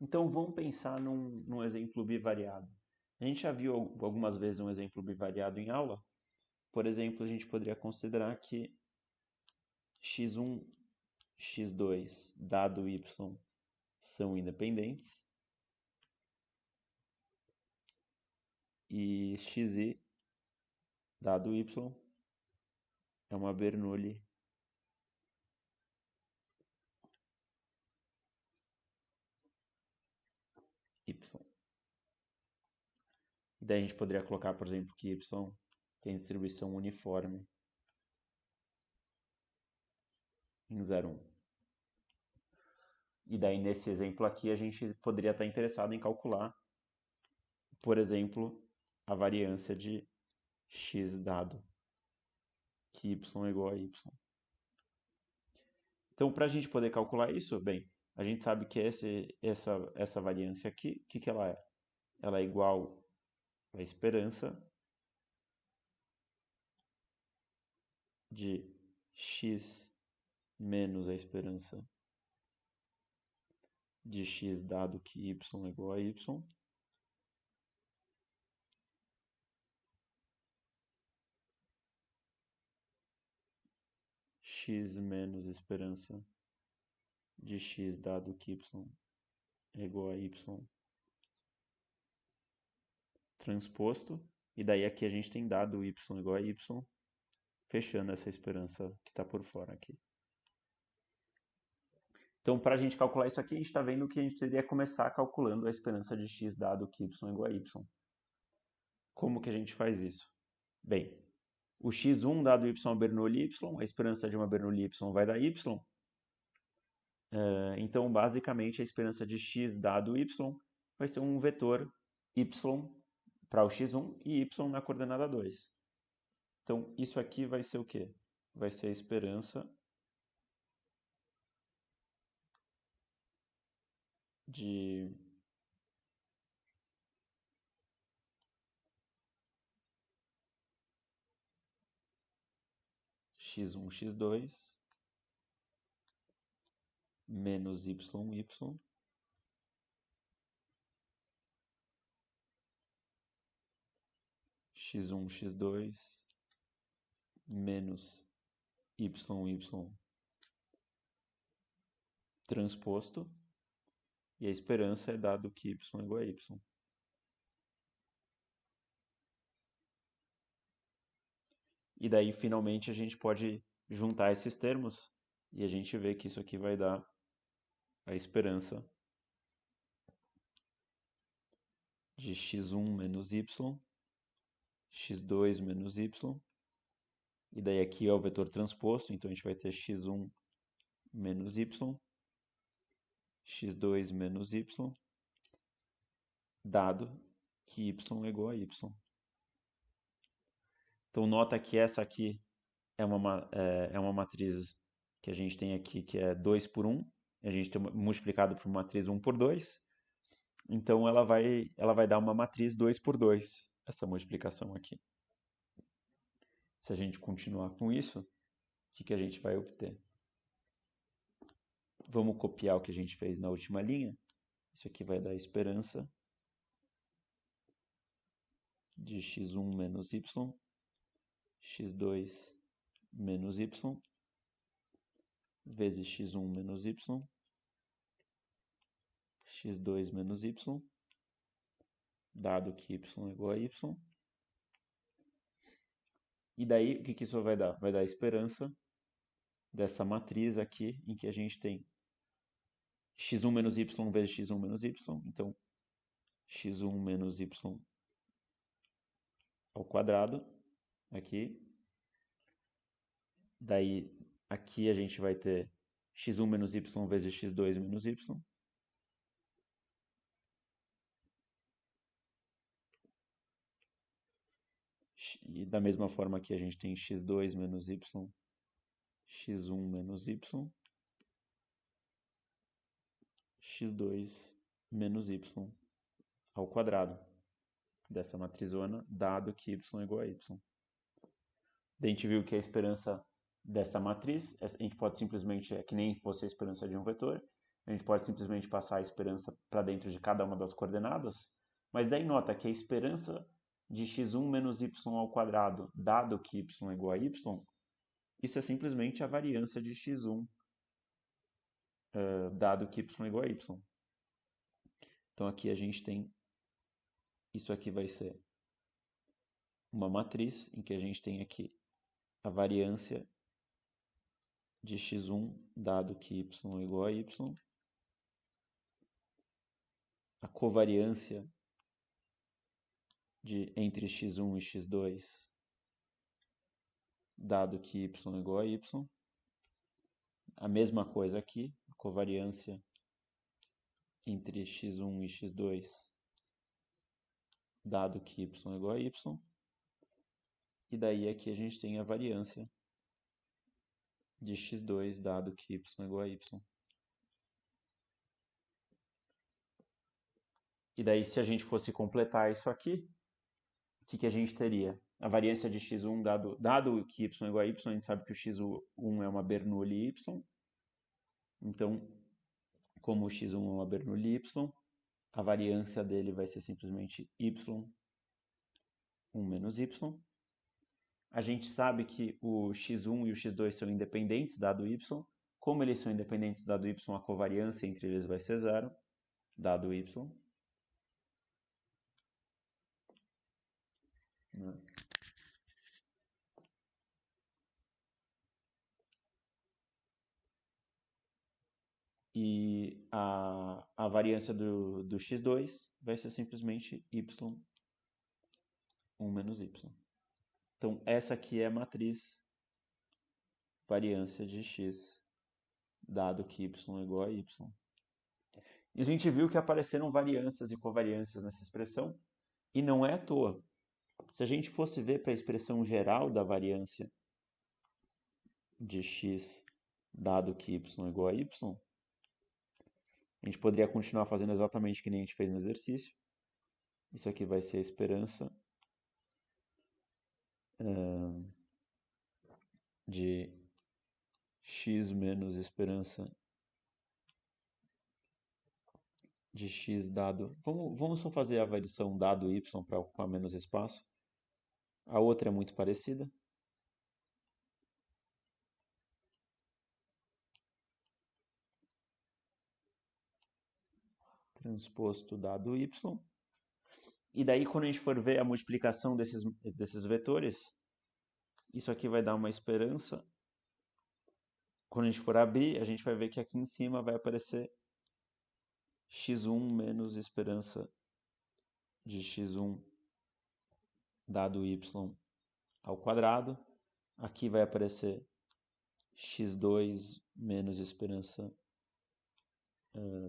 Então vamos pensar num exemplo bivariado. A gente já viu algumas vezes um exemplo bivariado em aula. Por exemplo, a gente poderia considerar que x1, x2, dado y, são independentes e xi, dado y, é uma Bernoulli y. E daí a gente poderia colocar, por exemplo, que y tem distribuição uniforme em 0, 1. E daí nesse exemplo aqui a gente poderia estar interessado em calcular, por exemplo, a variância de x dado que y é igual a y. Então, para a gente poder calcular isso, bem, a gente sabe que essa variância aqui, o que ela é? Ela é igual à esperança de x menos a esperança de x dado que y é igual a y, x menos esperança de x dado que y é igual a y transposto, e daí aqui a gente tem dado y igual a y, fechando essa esperança que está por fora aqui. Então, para a gente calcular isso aqui, a gente está vendo que a gente teria que começar calculando a esperança de x dado que y é igual a y. Como que a gente faz isso? Bem, o x1 dado y é uma Bernoulli y, a esperança de uma Bernoulli y vai dar y. Então, basicamente, a esperança de x dado y vai ser um vetor y para o x1 e y na coordenada 2. Então, isso aqui vai ser o quê? Vai ser a esperança de x1, x2 menos y, x1, x2 menos y transposto, e a esperança é dado que y é igual a y. E daí, finalmente, a gente pode juntar esses termos e a gente vê que isso aqui vai dar a esperança de x1 menos y, x2 menos y, e daí aqui é o vetor transposto, então a gente vai ter x1 menos y, x2 menos y, dado que y é igual a y. Então nota que essa aqui é uma matriz que a gente tem aqui que é 2 por 1, a gente tem multiplicado por uma matriz 1 por 2, então ela vai dar uma matriz 2 por 2, essa multiplicação aqui. Se a gente continuar com isso, o que a gente vai obter? Vamos copiar o que a gente fez na última linha. Isso aqui vai dar a esperança de x1 menos y, x2 menos y, vezes x1 menos y, x2 menos y, dado que y é igual a y. E daí, o que isso vai dar? Vai dar a esperança dessa matriz aqui, em que a gente tem x1 menos y vezes x1 menos y. Então, x1 menos y ao quadrado, aqui. Daí, aqui a gente vai ter x1 menos y vezes x2 menos y. E da mesma forma aqui a gente tem x2 menos y, x1 menos y, x2 menos y ao quadrado dessa matrizona, dado que y é igual a y. A gente viu que a esperança dessa matriz, a gente pode simplesmente, é que nem fosse a esperança de um vetor, a gente pode simplesmente passar a esperança para dentro de cada uma das coordenadas, mas daí nota que a esperança de x1 menos y ao quadrado, dado que y é igual a y, isso é simplesmente a variância de x1, dado que y é igual a y. Então aqui a gente tem, isso aqui vai ser uma matriz em que a gente tem aqui a variância de x1, dado que y é igual a y, a covariância entre x1 e x2, dado que y é igual a y, a mesma coisa aqui, a covariância entre x1 e x2, dado que y é igual a y, e daí aqui a gente tem a variância de x2, dado que y é igual a y. E daí, se a gente fosse completar isso aqui, o que a gente teria? A variância de x1, dado que y é igual a y, a gente sabe que o x1 é uma Bernoulli y. Então, como o x1 é uma Bernoulli y, a variância dele vai ser simplesmente y1 menos y. A gente sabe que o x1 e o x2 são independentes, dado y. Como eles são independentes, dado y, a covariância entre eles vai ser zero, dado y. E a variância do x2 vai ser simplesmente y1 menos y. Então, essa aqui é a matriz variância de x, dado que y é igual a y. E a gente viu que apareceram variâncias e covariâncias nessa expressão, e não é à toa. Se a gente fosse ver para a expressão geral da variância de x, dado que y é igual a y, a gente poderia continuar fazendo exatamente o que nem a gente fez no exercício. Isso aqui vai ser a esperança de x menos esperança de x dado... Vamos só fazer a variação dado y para ocupar menos espaço. A outra é muito parecida. Transposto dado y. E daí, quando a gente for ver a multiplicação desses vetores, isso aqui vai dar uma esperança. Quando a gente for abrir, a gente vai ver que aqui em cima vai aparecer x1 menos esperança de x1 dado y ao quadrado. Aqui vai aparecer x2 menos esperança...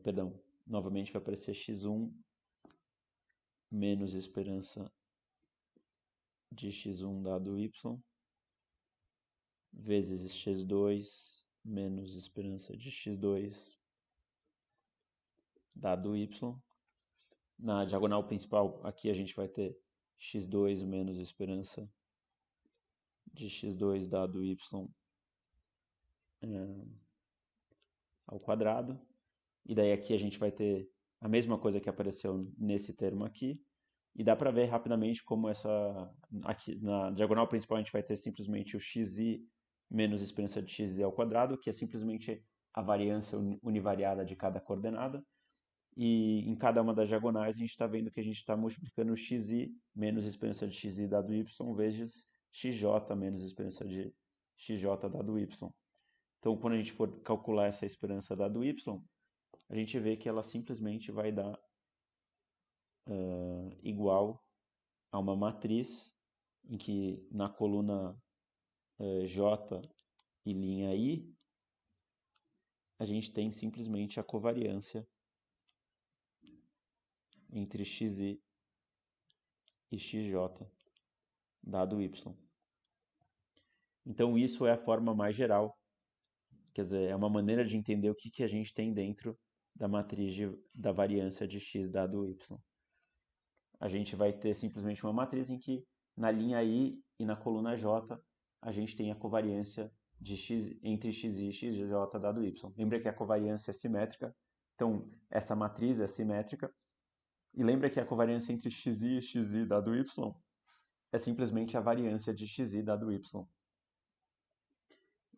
perdão, novamente vai aparecer x1 menos esperança de x1 dado y, vezes x2 menos esperança de x2 dado y. Na diagonal principal, aqui a gente vai ter x2 menos esperança de x2 dado y ao quadrado. E daí aqui a gente vai ter a mesma coisa que apareceu nesse termo aqui. E dá para ver rapidamente como aqui na diagonal principal a gente vai ter simplesmente o xi menos esperança de xi ao quadrado, que é simplesmente a variância univariada de cada coordenada. E em cada uma das diagonais a gente está vendo que a gente está multiplicando xi menos esperança de xi dado y vezes xj menos esperança de xj dado y. Então, quando a gente for calcular essa esperança dado y, a gente vê que ela simplesmente vai dar igual a uma matriz em que na coluna J e linha I, a gente tem simplesmente a covariância entre xi e xj, dado y. Então, isso é a forma mais geral, quer dizer, é uma maneira de entender o que a gente tem dentro da matriz da variância de x dado y. A gente vai ter simplesmente uma matriz em que na linha I e na coluna J a gente tem a covariância de x, entre x e xj dado y. Lembra que a covariância é simétrica, Então, essa matriz é simétrica. E lembra que a covariância entre xi e xi dado y é simplesmente a variância de xi dado y.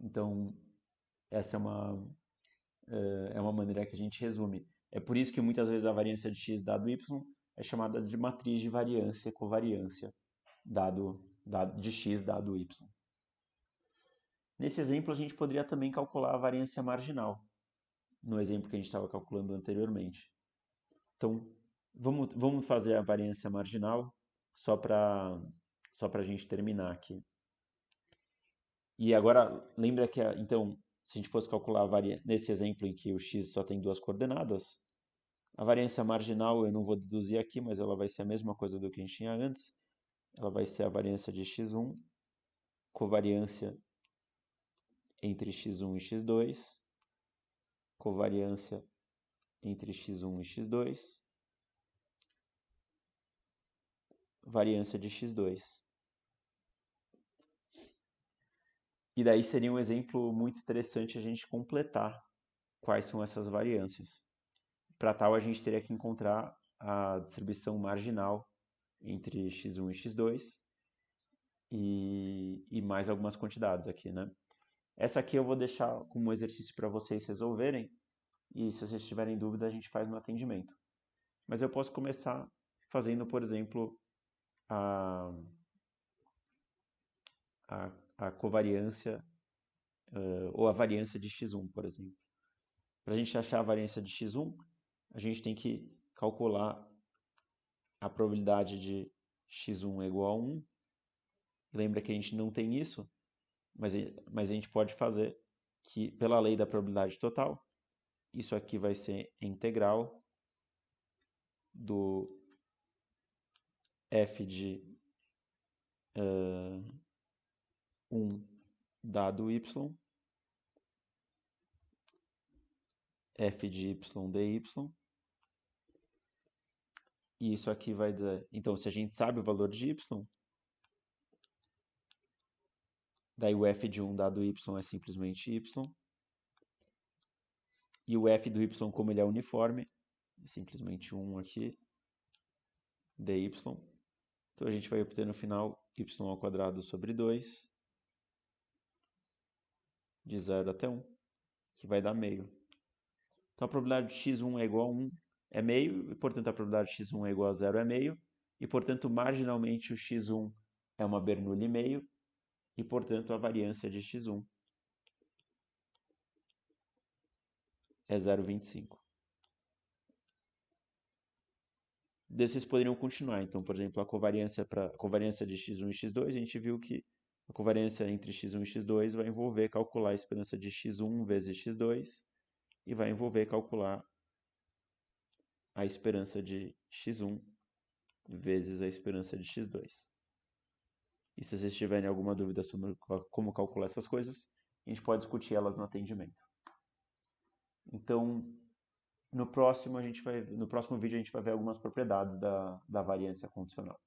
Então, essa é uma maneira que a gente resume. É por isso que muitas vezes a variância de x dado y é chamada de matriz de variância e covariância de x dado y. Nesse exemplo, a gente poderia também calcular a variância marginal, no exemplo que a gente estava calculando anteriormente. Então, vamos fazer a variância marginal só para a gente terminar aqui. E agora, lembra que, então, se a gente fosse calcular nesse exemplo em que o x só tem duas coordenadas, a variância marginal eu não vou deduzir aqui, mas ela vai ser a mesma coisa do que a gente tinha antes. Ela vai ser a variância de x1, covariância entre x1 e x2, covariância entre x1 e x2, variância de x2. E daí seria um exemplo muito interessante a gente completar quais são essas variâncias. Para tal, a gente teria que encontrar a distribuição marginal entre x1 e x2 e mais algumas quantidades aqui, né? Essa aqui eu vou deixar como exercício para vocês resolverem e se vocês tiverem dúvida a gente faz no atendimento. Mas eu posso começar fazendo, por exemplo, a covariância ou a variância de x1, por exemplo. Para a gente achar a variância de x1, a gente tem que calcular a probabilidade de x1 é igual a 1. Lembra que a gente não tem isso, mas a gente pode fazer que, pela lei da probabilidade total, isso aqui vai ser integral do f de 1 dado y, f de y dy, e isso aqui vai dar... Então, se a gente sabe o valor de y, daí o f de 1 dado y é simplesmente y, e o f do y, como ele é uniforme, é simplesmente 1 aqui, dy. Então a gente vai obter no final y ao quadrado sobre 2, de 0 até 1, que vai dar meio. Então a probabilidade de x1 é igual a 1 é meio, e portanto a probabilidade de x1 é igual a 0 é meio, e portanto marginalmente o x1 é uma Bernoulli meio, e portanto a variância de x1 é 0,25. Desses poderiam continuar. Então, por exemplo, a covariância de x1 e x2, a gente viu que a covariância entre x1 e x2 vai envolver calcular a esperança de x1 vezes x2 e vai envolver calcular a esperança de x1 vezes a esperança de x2. E se vocês tiverem alguma dúvida sobre como calcular essas coisas, a gente pode discutir elas no atendimento. Então, no próximo vídeo a gente vai ver algumas propriedades da variância condicional.